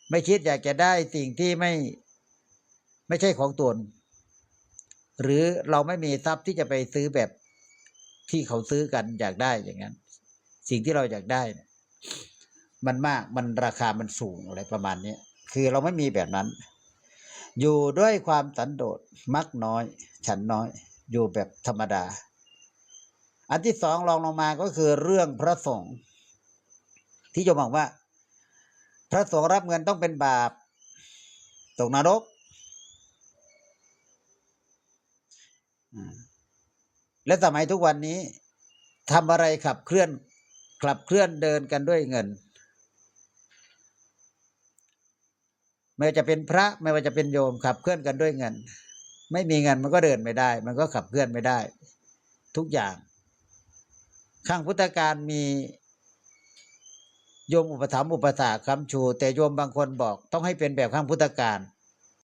ไม่คิดอยากจะได้สิ่งที่ไม่ใช่ของตนหรือเราไม่มีทรัพย์ที่จะไปซื้อแบบที่เขาซื้อกันอยากได้อย่างนั้นสิ่งที่เราอยากได้มันมากมันราคามันสูงอะไรประมาณนี้คือเราไม่มีแบบนั้น อยู่ด้วยความสันโดษมักน้อยฉันน้อยอยู่แบบธรรมดาอันที่สองรองลงมาก็คือเรื่องพระสงฆ์ที่โยมบอกว่าพระสงฆ์รับเงินต้องเป็นบาปตกนรกและสมัยทุกวันนี้ทำอะไรขับเคลื่อนเดินกันด้วยเงินไม่ว่าจะเป็นพระไม่ว่าจะเป็นโยมขับเคลื่อนกันด้วยเงินไม่มีเงินมันก็เดินไม่ได้มันก็ขับเคลื่อนไม่ได้ทุกอย่างข้างพุทธกาลมีโยมอุปถัมภ์อุปถากค้ำชูแต่โยมบางคนบอกต้องให้เป็นแบบข้างพุทธกาล